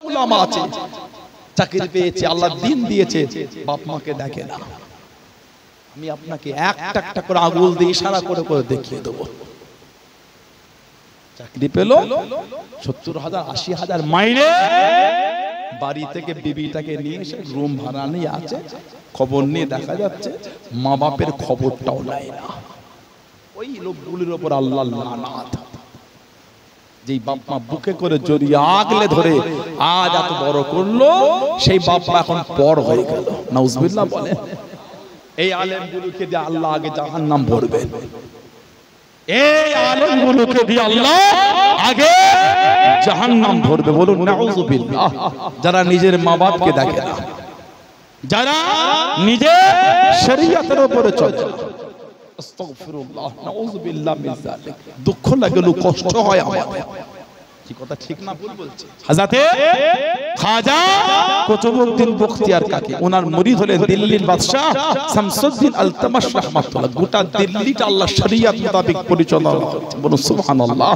উলামা আছে চাকরি পেয়েছে, আল্লাহ দিন দিয়েছে, বাপ মাকে দেখে না। আমি আপনাকে একটা একটা করে আঙুল দিয়ে ইশারা করে করে দেখিয়ে দেবো। চাকরি পেল 70,000 80,000 মাইনে, বাড়ি থেকে বিবিটাকে নিয়ে এসে রুম ভাড়া নিয়ে আছে, খবর নিয়ে দেখা যাচ্ছে মা বাপের খবরটাও নেয় না। ওই লোকগুলির ওপর আল্লাহর লানাত। যেই বাপ মা বুকে করে জড়িয়ে আগলে ধরে আজ এত বড় করলো, সেই বাপ মা এখন পর হয়ে গেল। নাউজুবিল্লাহ বলে। এই আলেমগুলোকে দিয়ে আল্লাহ আগে জাহান্নাম ভরবে। এই আলেমগুলোকে দিয়ে আল্লাহ আগে জাহান্নাম ভরবে। বলুন নাউজুবিল্লাহ। যারা নিজের মা বাপকে দেখে না, যারা নিজের শরীয়তের উপরে চলে, আস্তাগফিরুল্লাহ, নাউজুবিল্লাহ মিন যালিক। দুঃখ লাগলো, কষ্ট হয় আমাদের। কি কথা ঠিক না ভুল বলছি? হযরতে খাজা কুতুবউদ্দিন বখতিয়ার কাকি, ওনার murid হলেন দিল্লির বাদশা শামসুদ্দিন আলতামাশ রাহমাতুল্লাহ। গোটা দিল্লিটা আল্লাহ শরীয়ত মোতাবেক পরিচালনা করছে। বলুন সুবহানাল্লাহ।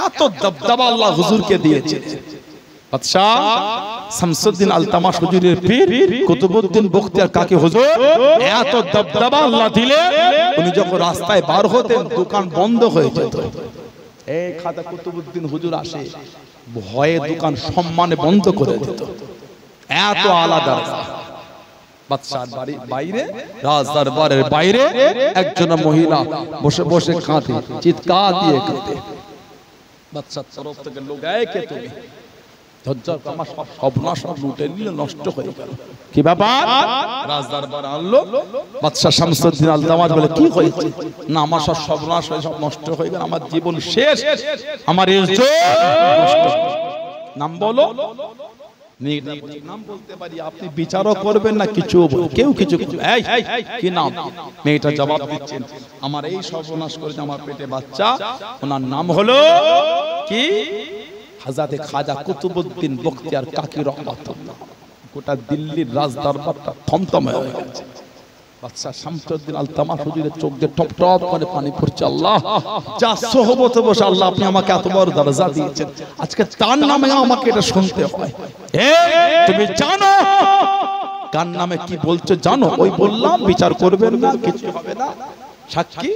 এত দবদবা আল্লাহ হুজুরকে দিয়েছে। বাদশা শামসুদ্দিন আলতামাশ হুজুরের পীর কুতুবউদ্দিন বখতিয়ার কাকি হুজুর এত দবদবা আল্লাহ দিলে, উনি যখন রাস্তায় বার হতেন দোকান বন্ধ হয়ে যেত। এই খাজা কুতুবউদ্দিন হুজুর আসে, ভয়ে দোকান সম্মানে বন্ধ করে দিত। এত আলাদা বাদশার বাড়ির বাইরে, রাজ দরবারের বাইরে একজন মহিলা বসে বসে কাঁদে, চিৎকার দিয়ে কাঁদে। বাদশার তরফ থেকে লোক, কে তুমি? ধজ্জার আমার সব স্বপ্ন সব লুটে নিলে, নষ্ট হয়ে গেল। কি ব্যাপার? রাজ দরবার আনলো। বাদশা শামসুদ্দিন আলতামাশ বলে, কি হয়েছে? না, আমার সব সর্বনাশ হয়ে সব নষ্ট হয়ে গেল, আমার জীবন শেষ, আমার ইজ্জত নষ্ট। নাম বলো। নাম বলতে পারি, আপনি বিচারও করবেন না, কিছু কেউ কিছু। এই কি নাম? মেয়েটা জবাব দিচ্ছেন, আমার এই সর্বনাশ করেছে আমার পেটে বাচ্চা, ওনার নাম হলো কি? হযরতে খাজা কুতুবউদ্দিন বখতিয়ার কাকি রাহমাতুল্লাহ। গোটা দিল্লির রাজ দরবারটা থমথমে হয়ে গেছে। বাদশা শামসুদ্দিন আলতামাশ হুজুরের চোখ দিয়ে টপ টপ করে পানি পড়ছে। আল্লাহ, যা সোহবতে বসে আল্লাহ আপনি আমাকে এত বড় দরজা দিয়েছেন, আজকে তার নামে আমাকে এটা শুনতে হয়। তুমি জানো কার নামে কি বলছো? জানো? ওই বললাম বিচার করবেন না, কিছু হবে না। সাক্ষী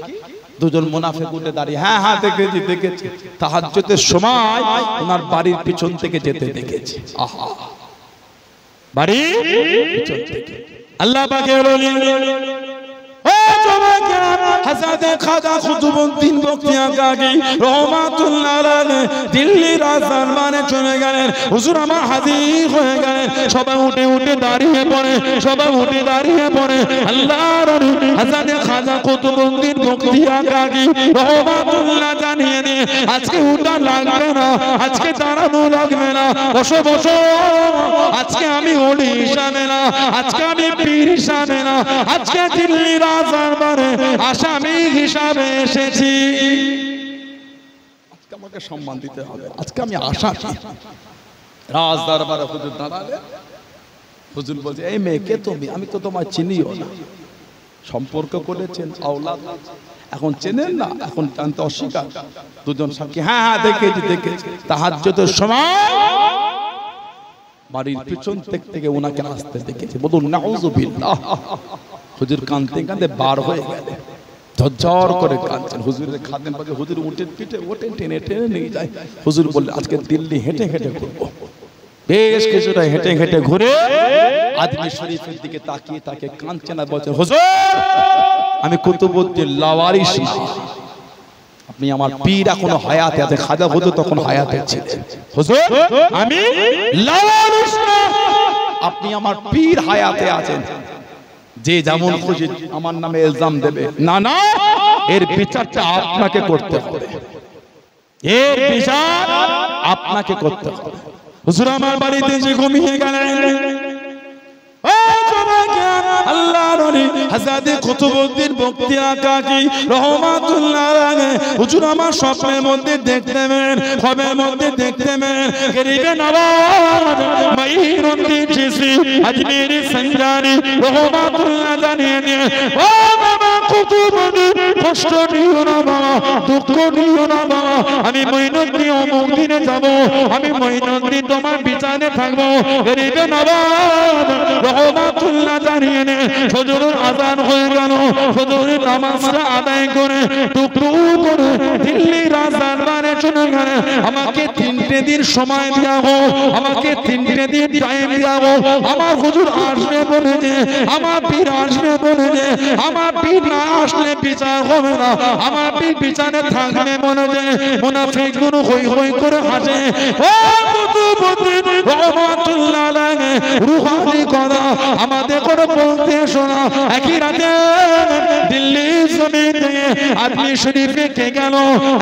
দুজন মুনাফিক উঠে দাঁড়িয়ে, হ্যাঁ হ্যাঁ দেখেছি দেখেছি, তাহাজ্জুদের সময় ওনার বাড়ির পিছন থেকে যেতে দেখেছি। আহা, বাড়ির পিছন থেকে আল্লাহ পাকের ওলি হযরতে খাজা কুতুবউদ্দিন বখতিয়ার কাকি রাহমাতুল্লাহ আলাইহি দিল্লি রাজদরবারে চলে গেলেন। হুজুর আমার হাজির হয়ে গেলেন। সবাই উঠে উঠে দাঁড়িয়ে পড়ে, সবাই উঠে দাঁড়িয়ে পড়ে। আল্লাহর ওলি হযরতে খাজা কুতুবউদ্দিন বখতিয়ার কাকি রাহমাতুল্লাহ জানিয়ে দিয়ে, আজকে উঠা লাগবে না, আজকে দাঁড়ানো লাগবে না, বসো বসো। আজকে আমি ওলি হিসাবে না, আজকে আমি পীর হিসাবে না, আজকে দিল্লি রাজদরবারে আসামি হিসাবে এসেছি। আজকে আমাকে সম্মান দিতে হবে, আজকে আমি আসামি। রাজ দরবারে হুজুর দাঁড়ালে, হুজুর বলছে, এই মেয়ে কে তুমি? আমি তো তোমায় চিনিও না। সম্পর্ক করেছেন, আওলাদ, এখন চেনেন না, এখন জানতে অস্বীকার। দুজন সাক্ষী, হ্যাঁ হ্যাঁ দেখেছি দেখেছি। তাহাজ্জুদের সময় বাড়ির পিছন থেকে ওনাকে আসতে দেখেছি। বলুন নাউজুবিল্লাহ। হুজুর কাঁদতে কাঁদতে বার হয়ে গেলেন, ঝরঝর করে কাঁদছেন। হুজুরের খাদেম পাকে হুজুর উঠে পিঠে ওঠে, টেনে টেনে নিয়ে যায়। হুজুর বললেন, আজকে দিল্লি হেঁটে হেঁটে ঘুরবো। বেশ কিছুটা হেঁটে হেঁটে ঘুরে আজমির শরীফের দিকে তাকিয়ে তাকে কাঁদছেন আর বলছেন, হুজুর আমি কুতুবউদ্দিন লাওয়ারিস না, আপনি আমার পীর এখনো হায়াতে আছে। খাজা হুজুর তখন হায়াতে ছিলেন। হুজুর আমি লাওয়ারিস না, আপনি আমার পীর হায়াতে আছেন। যে যেমন খুশি আমার নামে ইলজাম দেবে, না না, এর বিচারটা আপনাকে করতে হবে, এর বিচার আপনাকে করতে হবে। হুজুর আমার বাড়িতে যে ঘুমিয়ে গেলেন, আল্লাহর ওলি হযরতে কুতুবউদ্দিন বখতিয়ার কাকি রাহমাতুল্লাহ আলাইহি হুজুর আমার স্বপ্নের মধ্যে দেখতেন, খবের মধ্যে দেখতেন, গরিবে নওয়াজ মাইনুদ্দিন চিশতি আজমিরি সঞ্জানি রাহমাতুল্লাহ জানিয়ে দিয়ে, ও বাবা কুতুবুদ্দিন কষ্ট দিও না বাবা, দুঃখ দিও না বাবা, আমি মঈনুদ্দিন অমুক দিনে যাব, আমি মঈনুদ্দিন তোমার বিচারে থাকবো। গরিবে নবাব রহমাতুল্লাহ জানিয়ে নে ফজরের আযান হয়ে গেল, ফজরের নামাজটা আদায় করে টুকরো করে দিল্লি রাজদরবারে চলে গেলেন। আমাকে 3টে দিন সময় দেওয়া হোক, আমাকে 3টে দিন টাইম দেওয়া হোক, আমার হুজুর আসবে বলেছে, আমার পীর আসবে বলেছে, আমার পীর না আসলে বিচার হবে না, আমার পীর বিচারে থাকবে বলেছে। মুনাফিকগুলো হই হই করে হাসে। ও কুতুবুদ্দিন রহমাতুল্লাহ আলাইহি রুহানি কথা আমাদের করে বলতে শোনা। একই রাতে দিল্লি জমিন থেকে আদমি শরীফে কে গেল,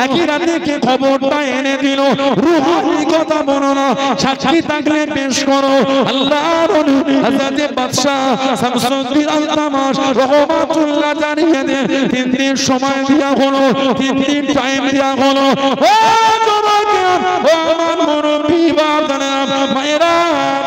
একই রাতে কে খবরটা এনে দিল। রুহানি কথা বলো না, সাক্ষী থাকলে পেশ করো। আল্লাহর ওলি হযরত বাদশাহ শামসুদ্দিন আল-তামাশ রহমাতুল্লাহ জানিয়ে দেন 3 দিন সময় দেয়া হলো, 3 দিন টাইম দেয়া হলো। ও তোমাকে ও আমার মুরব্বি বাবারা মায়েরা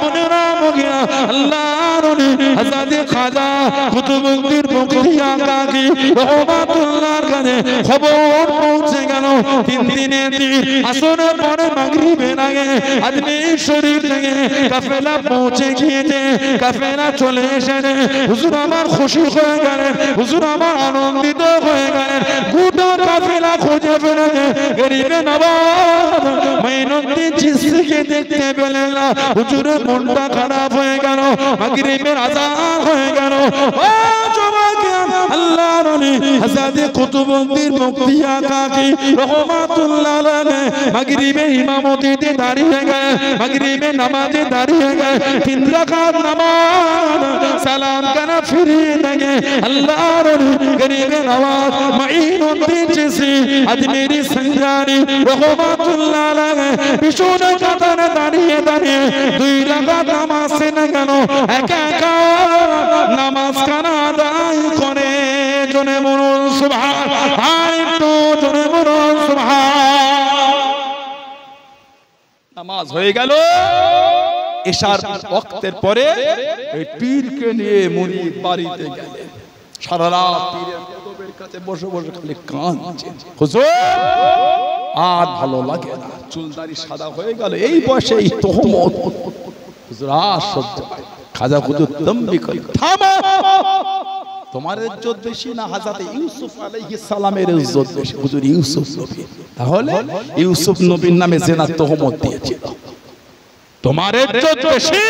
বোনেরা মগিরা, আল্লাহর ওলি হযরত খাজা কুতুবুদ্দিন বখতিয়া কাকি রহমাতুল্লাহর কাছে খবর পৌঁছে গেল। 3 দিনের দিন আসরের পরে মাগরিবের আগে আদমি শরীফ থেকে কাফেলা পৌঁছে গিয়েছে, কাফেলা চলে এসেছে। হুজুর আমার খুশি হয়ে গেলেন, হুজুর আমার আনন্দিত হয়ে গেলেন। গোটা কাফেলা খুঁজে ফেলেছে, গরিবে নবাব মঈনুদ্দিন চিশতিকে দেখতে পেলেন না। হুজুরের মনটা খারাপ হয়ে গেল, মাগরিবের আযান হয়ে গেল। ও জমাকে আল্লাহর ওলি হযরত কুতুবুদ্দিন বখতিয়া কাকি রহমাতুল্লাহ আলাইহি মাগরিবে ইমামতিতে দাঁড়িয়ে গেলেন, মাগরিবে নামাজে দাঁড়িয়ে গেলেন। 3 রাকাত নামাজ সালাম কানা ফিরিয়ে দিয়ে আল্লাহর ওলি গরিবে নওয়াজ মঈনুদ্দিন চিশতি আজমেরি সঞ্জানি রহমাতুল্লাহ আলাইহি পিছনে কাতারে দাঁড়িয়ে দাঁড়িয়ে 2 রাকাত নামাজ সেনে গেল। একা একা নামাজ কানা আদায় করে। জনে বলুন সুবহান, আর একটু জনে বলুন সুবহান। নামাজ হয়ে গেল, এশার ওয়াক্তের পরে এই পীরকে নিয়ে মুরিদ বাড়িতে গেলেন। সারা রাত পীরের কদমের কাছে বসে বসে খালি কাঁদছে। হুজুর আর ভালো লাগে না, চুলদারি সাদা হয়ে গেল, এই বয়সে এই তোহমত। হুজুর আর সহ্য হয়। খাজা হুজুর তম্বি করে, থামো, তোমার ইজ্জত বেশি না হযরত ইউসুফ আলাইহিস সালামের ইজ্জত বেশি? হুজুর ইউসুফ নবী, তাহলে ইউসুফ নবীর নামে জিনার তোহমত দিয়েছিল। তোমার ইজ্জত বেশি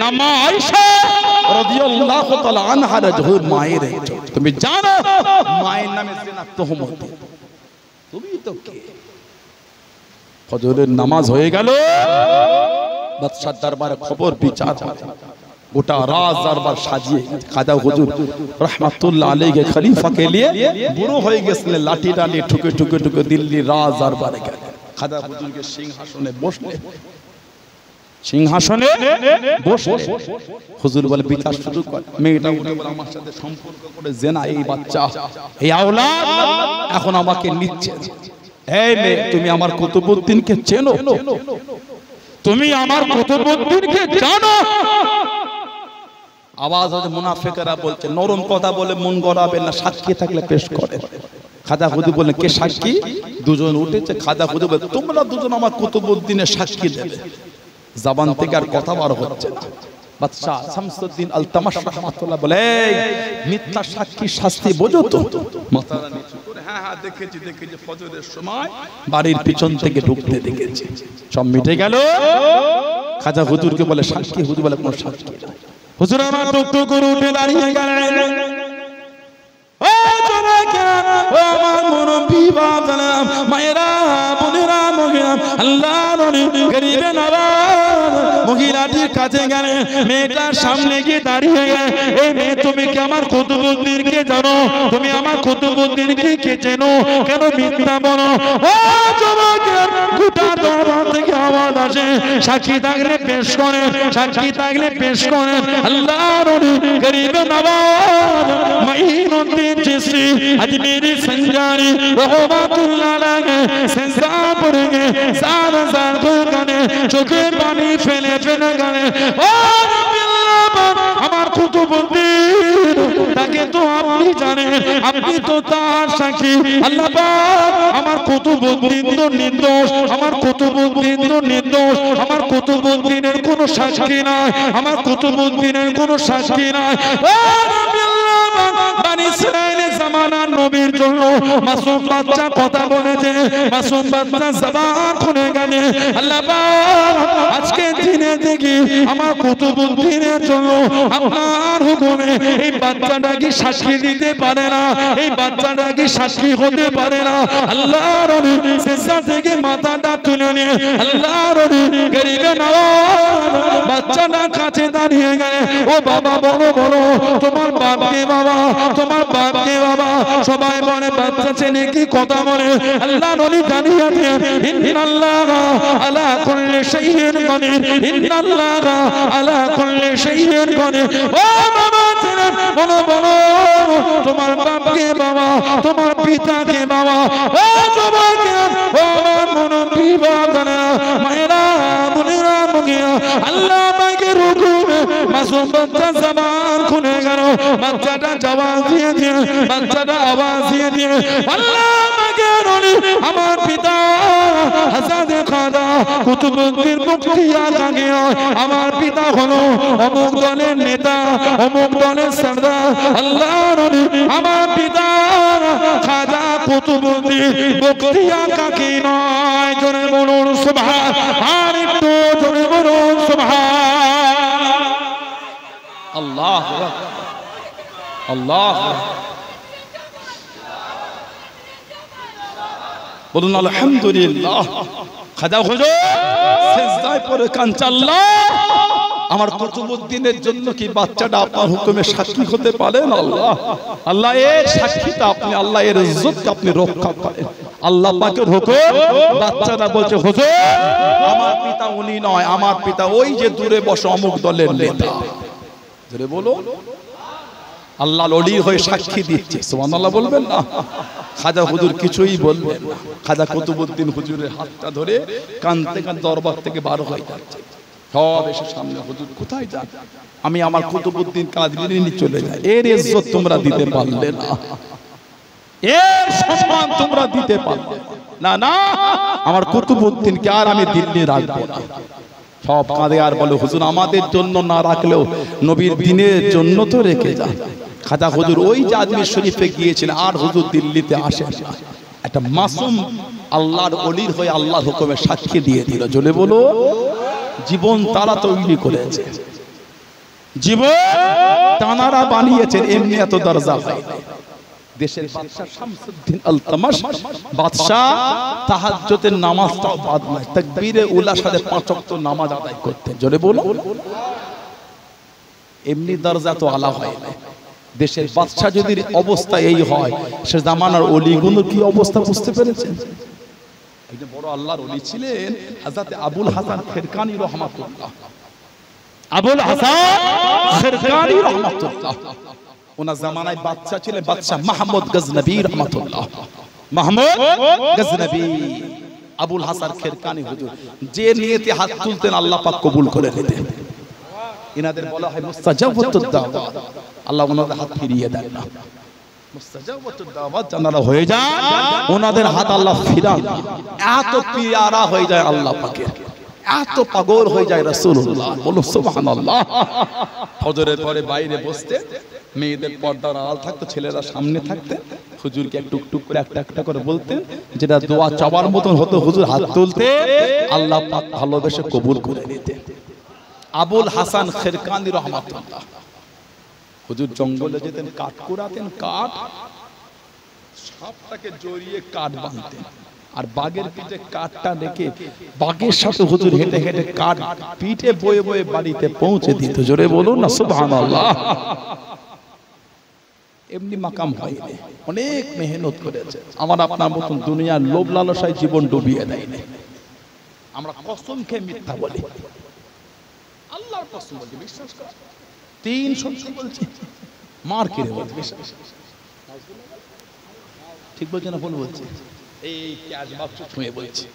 না মা আয়েশা রাদিয়াল্লাহু তাআলা আনহার জহুর মায়ের ইজ্জত? তুমি জানো মায়ের নামে জিনার তোহমত, তুমি তো কে? ফজরের নামাজ হয়ে গেল, বাদশার দরবারে খবর বিচার হয়। গোটা রাজ দরবার সাজিয়ে খাজা হুজুর রহমাতুল্লাহ আলাইহি খলিফাকে নিয়ে বুড়ো হয়ে গেছিলেন, লাঠি ডালি ঠুকে ঠুকে ঠুকে দিল্লি রাজ দরবারে গেলেন। খাজা হুজুরকে সিংহাসনে বসলে, সিংহাসনে বসে হুজুর বলে বিচার শুরু কর। মেয়েটা উঠে বলে আমার সাথে সম্পর্ক করে জেনা, এই বাচ্চা এই আওলাদ এখন আমাকে নিচ্ছে। এই মেয়ে, তুমি আমার কুতুবউদ্দিনকে চেনো? তুমি আমার কুতুবউদ্দিনকে জানো? আওয়াজ হচ্ছে মুনাফিকরা বলছে, নরম কথা বলে মন গড়াবেন না, সাক্ষী থাকলে পেশ করে। খাজা হুজুর বললেন, কে সাক্ষী? দুজন উঠেছে। খাজা হুজুর বলে, তোমরা দুজন আমার কুতুবউদ্দিনের সাক্ষী দেবে। জবান থেকে আর কথা বার হচ্ছে না। বাদশা শামসুদ্দিন আল-তামাশ রাহমাতুল্লাহ বলে, মিথ্যা সাক্ষী শাস্তি বোঝো তো? মাথাটা নিচু করে, হ্যাঁ হ্যাঁ দেখেছি দেখেছি, ফজরের সময় বাড়ির পিছন থেকে ঢুকতে দেখেছি। সব মিটে গেল। খাজা হুজুরকে বলে সাক্ষী? হুজুর বলে কোন সাক্ষী না। হুজুর আমার দুঃখ করে উঠে দাঁড়িয়ে গেলেন। ও জনাকে, ও আমার মুরব্বি বাবারা মায়েরা বোনেরা মহিলা, আল্লাহর ওলি গরিবে নওয়াজ মহিলাটির কাছে গেলেন। মেয়েটার সামনে গিয়ে দাঁড়িয়ে গেলেন। এই মেয়ে, তুমি কি আমার কুতুবউদ্দিনকে জানো? তুমি আমার কুতুবউদ্দিনকে কে চেনো? কেন মিথ্যা বলো? ও জনাকে, গোটা দরবার থেকে আওয়াজ আসে, সাক্ষী থাকলে পেশ করেন, সাক্ষী থাকলে পেশ করেন। আল্লাহর ওলি গরিবে নওয়াজ মঈনুদ্দিন চিশতি আজমেরি সঞ্জানি রহমাতুল্লাহ আলাইহি সেজদা পড়ে গিয়ে সারা সার করে চোখের পানি ফেলে ফেলে গেলেন। ও রাব্বিল্লাহ, আমার কুতুবউদ্দিন তাকে তো আপনি জানেন, আপনি তো তার সাক্ষী। আল্লাহ পাক আমার কুতুবউদ্দিন তো নির্দোষ, আমার কুতুবউদ্দিন তো নির্দোষ, আমার কুতুবউদ্দিনের কোনো সাক্ষী নাই, আমার কুতুবউদ্দিনের কোনো সাক্ষী নাই। ও নবী আল্লাহ বানি ইসরাইলের জামানার নবীর জন্য মাসুম বাচ্চা কথা বলেছে, মাসুম বাচ্চা জবান খুলে গেছে। আল্লাহ পাক আজকে দিনে দেখি আমার কুতুবউদ্দিনের জন্য আপনার হুকুমে এই বাচ্চাটা কি সাক্ষী দিতে পারে না, এই বাচ্চাটা কি সাক্ষী হতে পারে না। আল্লাহর নবী সিজদা থেকে মাথাটা তুলে নিয়ে আল্লাহর নবী গরিবে নওয়াজ বাচ্চাটা কাছে দাঁড়িয়ে গেলে, ও বাবা বলো বলো তোমার বাপকে বাবা, তোমার বাপকে বাবা। সবাই বলে বাচ্চা ছেলে কি কথা বলে। আল্লাহ নবী জানিয়ে দেন ইন্নাল্লাহা আলা কুল্লি শাইইন কাদির, ইন্নাল্লাহা আলা কুল্লি শাইইন কাদির। ও বাবা ছেলে বলো বলো তোমার বাপকে বাবা, তোমার পিতাকে বাবা। ও তোমাকে ও মনবী বাবা মায়েরা বোনেরা মুগিয়া আল্লাহ পাকে রুকুবে মাসুম বাচ্চা জবান খুলে গেল, বাচ্চাটা জবান দিয়ে দিয়ে বাচ্চাটা আওয়াজ দিয়ে দিয়ে আল্লাহ পাকে রনি আমার পিতা হাসানে খাজা কুতুবউদ্দিন মুক্তিয়া জাগিয়া আমার পিতা হলো অমুক দলের নেতা, অমুক দলের সরদার। আল্লাহ রনি আমার পিতা খাজা কুতুবউদ্দিন মুক্তিয়া কাকি নয়। জোরে বলুন সুবহান, আর একটু জোরে বলুন সুবহান। আল্লাহ আল্লাহ বলুন আলহামদুলিল্লাহ। খাজা হুজুর সিজদায় পড়ে কাঁদছে, আল্লাহ আমার কুতুবউদ্দিনের জন্য কি বাচ্চাটা আপনার হুকুমে সাক্ষী হতে পারেন। আল্লাহ আল্লাহ এর সাক্ষীটা আপনি, আল্লাহ এর ইজ্জতকে আপনি রক্ষা করেন। আল্লাহ পাকের হুকুম, বাচ্চাটা বলছে হুজুর আমার পিতা উনি নয়, আমার পিতা ওই যে দূরে বসে অমুক দলের নেতা। ধরে বলো আল্লাহ ওলি হয়ে সাক্ষী দিচ্ছে, সুবহানাল্লাহ বলবেন না। খাজা হুজুর কিছুই বলবেন না। খাজা কুতুবউদ্দিন হুজুরের হাতটা ধরে কাঁদতে কাঁদতে দরবার থেকে বার হয়ে যাচ্ছে। সব এসে সামনে, হুজুর কোথায় যান? আমি আমার কুতুবউদ্দিন কাদরিনী নিয়ে চলে যাই। এর ইজ্জত তোমরা দিতে পারলে না, এর সম্মান তোমরা দিতে পারলে না। না আমার কুতুবউদ্দিনকে আর আমি দিল্লি রাখবো না। সব কাঁদে আর বলে হুজুর আমাদের জন্য না রাখলেও নবীর দিনের জন্য তো রেখে যান। খাজা হুজুর ওই যে আজমির শরীফে গিয়েছিলেন, আর হুজুর দিল্লিতে আসেন না। একটা মাসুম আল্লাহর ওলির হয়ে আল্লাহর হুকুমে সাক্ষী দিয়ে দিল। জলে বলো জীবন তারা তৈরি করেছে, জীবন তানারা বানিয়েছেন, এমনি এত দরজা হয়। দেশের বাদশা শামসুদ্দিন আলতামাশ বাদশা তাহাজ্জুদের নামাজটাও বাদ নাই, তাকবীরে উলার সাথে 5 ওয়াক্ত নামাজ আদায় করতেন। জোরে বলো এমনি দরজা তো আলা হয় না। দেশের বাদশা যদি অবস্থা এই হয়, সে জামানার ওলিগুলোর কি অবস্থা বুঝতে পেরেছেন? একজন বড় আল্লাহর ওলি ছিলেন হযরত আবুল হাসান খেরকানি রাহমাতুল্লাহ। আবুল হাসান খেরকানি রাহমাতুল্লাহ ওনার জামানায় বাদশা ছিলেন বাদশা মাহমুদ গজনবী রাহমাতুল্লাহ। মাহমুদ গজনবী আবুল হাসান খেরকানি হুজুর যে নিয়তে হাত তুলতেন আল্লাহ পাক কবুল করে নিতেন। ইনাদের বলা হয় মুস্তাজাবাতুদ দাওয়াত। আল্লাহ ওনাদের হাত ফিরিয়ে দেন না। মুস্তাজাবাতুদ দাওয়াত জানারা হয়ে যায়, ওনাদের হাত আল্লাহ ফিরান। এত পিয়ারা হয়ে যায় আল্লাহ পাকের, এত পাগল হয়ে যায় রাসূলুল্লাহ। বলো সুবহানাল্লাহ। ফজরের পরে বাইরে বসতে, মেয়েদের পর্দার আড়াল থাকতো, ছেলেরা সামনে থাকতে, হুজুরকে একটু টুক করে একটা একটা করে বলতেন, যেটা দোয়া চাওয়ার মতন হতো হুজুর হাত তুলতে, আল্লাহ পাক ভালোবেসে কবুল করে নিতেন। আবুল হাসান খেরকানি রাহমাতুল্লাহ হুজুর জঙ্গলে যেতেন, কাঠ কুড়াতেন, কাঠ সাপটাকে জড়িয়ে কাঠ বাঁধতেন, আর বাঘের পিঠে কাঠটা রেখে বাঘের সাথে হুজুর হেঁটে হেঁটে কাঠ পিঠে বয়ে বয়ে বাড়িতে পৌঁছে দিত। জোরে বলুন না সুবহানাল্লাহ। এমনি মাকাম হয়নি, অনেক মেহনত করেছে। আমার আপনার মতন দুনিয়ার লোভ লালসায় জীবন ডুবিয়ে দেয়নি। আমরা কসম খেয়ে মিথ্যা বলি, আল্লাহর কসম বলি, বিশ্বাস কর। 3 সত্যি বলছি, মার কিরে বলছি, বিশ্বাস ঠিক বলছে না ভুল বলছি? এই ক্যাশ বাক্স ছুঁয়ে বলছি,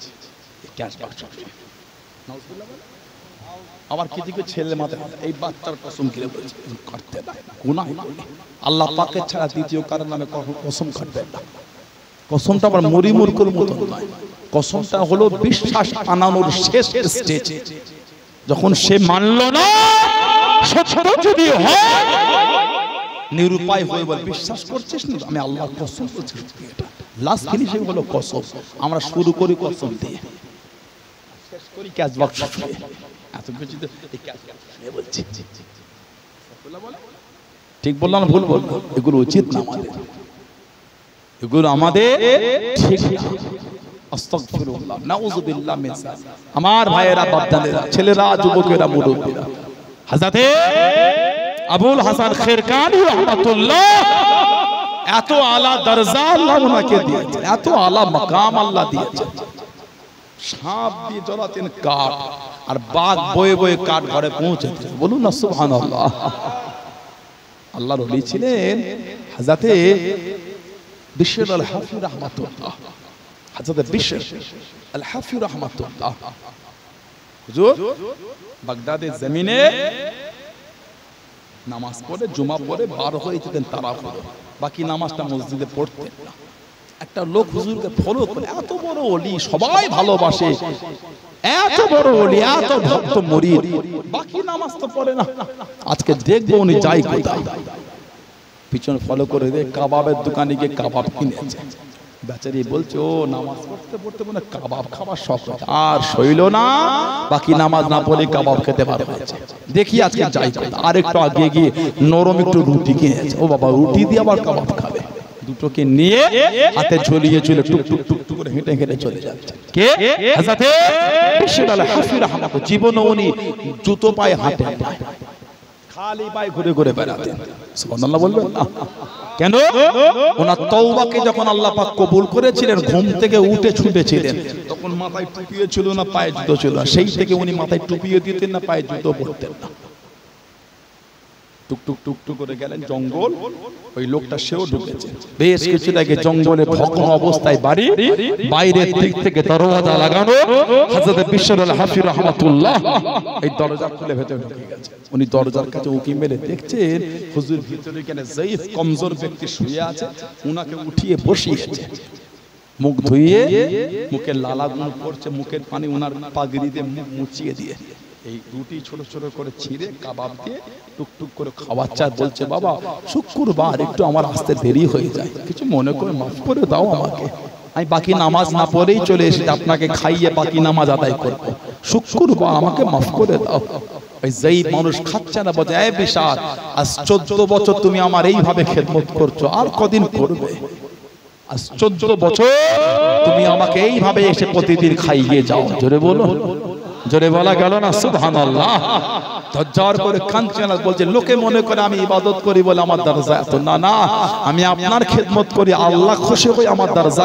ক্যাশ বাক্স আবার কিছু কিছু ছেলে মাথায় এই বাচ্চার কসম খেলে বলছে করতে না, গুনাহ আল্লাহ পাকের ছাড়া দ্বিতীয় কারোর নামে কসম কাটবে না। কসমটা আবার মরি মূর্খের মতো নয়, কসমটা হলো বিশ্বাস আনানোর শেষ স্টেজ। যখন সে মানল না সত্য যদি হয় নিরুপায় হয়ে বল বিশ্বাস করছিস না, আমি আল্লাহর কসম করছি। লাস্ট ফিনিশিং হলো কসম। আমরা শুরু করি কসম দিয়ে, শেষ করি ক্যাশ বাক্স। এত কিছু তো এই ক্যাশ বাক্স বলছি, ঠিক বললাম না ভুল বললাম? এগুলো উচিত না আমাদের, এগুলো আমাদের ঠিক না। আস্তাগফিরুল্লাহ, নাউযুবিল্লাহ মিন যালিক। আমার ভাইয়েরা, বাপদাদেরা, ছেলেরা, যুবকেরা, মুরব্বীরা, হযরতে আবুল হাসান খেরকানি রাহমাতুল্লাহ এত আলা দরজা আল্লাহ ওনাকে দিয়েছে, এত আলা মাকাম আল্লাহ দিয়েছে। সাপ দিয়ে জ্বলাতেন কাঠ, আর বাঘ বয়ে বয়ে কাঠ ঘরে পৌঁছেছে। বলুন না সুবহানাল্লাহ। আল্লাহর ওলি ছিলেন হযরতে বিশর আল হাফি রাহমাতুল্লাহ। হযরতে বিশর আল হাফি রাহমাতুল্লাহ হুজুর বাগদাদের জমিনে নামাজ পড়ে, জুমা পড়ে বার হয়ে যেতেন তারাফুরে, বাকি নামাজটা মসজিদে পড়তেন না। একটা লোক হুজুরকে ফলো করে, এত বড় ওলি, সবাই ভালোবাসে, এত বড় ওলি, এত ভক্ত মুরিদ, বাকি নামাজ তো পড়ে না। আজকে দেখবো উনি যাই কোথায়, পিছনে ফলো করে দেখ কাবাবের দোকানে গিয়ে কাবাব কিনেছে। বেচারি বলছে ও নামাজ পড়তে পড়তে মনে কাবাব খাবার শখ আর সইল না, বাকি নামাজ না পড়ে কাবাব খেতে পারবে। দেখি আজকে যাই কোথায়। আর একটু আগে গিয়ে নরম একটু রুটি কিনেছে। ও বাবা, রুটি দিয়ে আবার কাবাব খাবে। দুটোকে নিয়ে হাতে ঝুলিয়ে ঝুলে টুক টুক টুক টুক করে হেঁটে হেঁটে চলে যাচ্ছে। কে? হযরতে বিশর আল হাফি রাহমাতুল্লাহ। জীবনে উনি জুতো পায়ে হাঁটেন না, খালি পায়ে ঘুরে ঘুরে বেড়াতেন। সুবহানাল্লাহ বলবেন না? কেন? ওনার তওবাকে যখন আল্লাহ পাক কবুল করেছিলেন, ঘুম থেকে উঠে ছুটেছিলেন, তখন মাথায় টুপিও ছিল না, পায়ে জুতো ছিল না। সেই থেকে উনি মাথায় টুপিও দিতেন না, পায়ে জুতো পরতেন না। টুক টুক টুক টুক করে গেলেন জঙ্গল, ওই লোকটা সেও ঢুকেছে। বেশ কিছুটা আগে জঙ্গলে ভগ্ন অবস্থায় বাড়ি, বাইরের দিক থেকে দরজা লাগানো। হযরত বিশর আল হাফি রাহমাতুল্লাহ এই দরজা খুলে ভেতরে ঢুকে গেছে। উনি দরজার কাছে উকি মেরে দেখছেন হুজুর ভিতরে কেন যায়েফ কমজোর ব্যক্তি শুয়ে আছে, উনাকে উঠিয়ে বসিয়েছে। মুখ ধুইয়ে মুখের লালাগুলো পড়ছে, মুখের পানি উনার পাগড়িতে মুখ মুছিয়ে দিয়ে এই রুটি ছোট ছোট করে ছিঁড়ে কাবাব দিয়ে টুকটুক করে খাওয়াচ্ছে। আর বলছে বাবা শুক্রবার একটু আমার আসতে দেরি হয়ে যায়, কিছু মনে করে মাফ করে দাও আমাকে, আমি বাকি নামাজ না পড়েই চলে এসেছি, আপনাকে খাইয়ে বাকি নামাজ আদায় করব, শুক্রবার আমাকে মাফ করে দাও। ওই যেই মানুষ খাচ্ছে না বলছে এ বিশাল, আজ 14 বছর তুমি আমার এইভাবে খেদমত করছো, আর কদিন করবে? আজ 14 বছর তুমি আমাকে এইভাবে এসে প্রতিদিন খাইয়ে যাও। জোরে বলো, জোরে বলা গেল না সুবহানাল্লাহ। ধজ্জার করে কাঁদছে না, বলছে লোকে মনে করে আমি ইবাদত করি বলে আমার দরজা এত না, না আমি আপনার খেদমত করি, আল্লাহ খুশি হয়ে আমার দরজা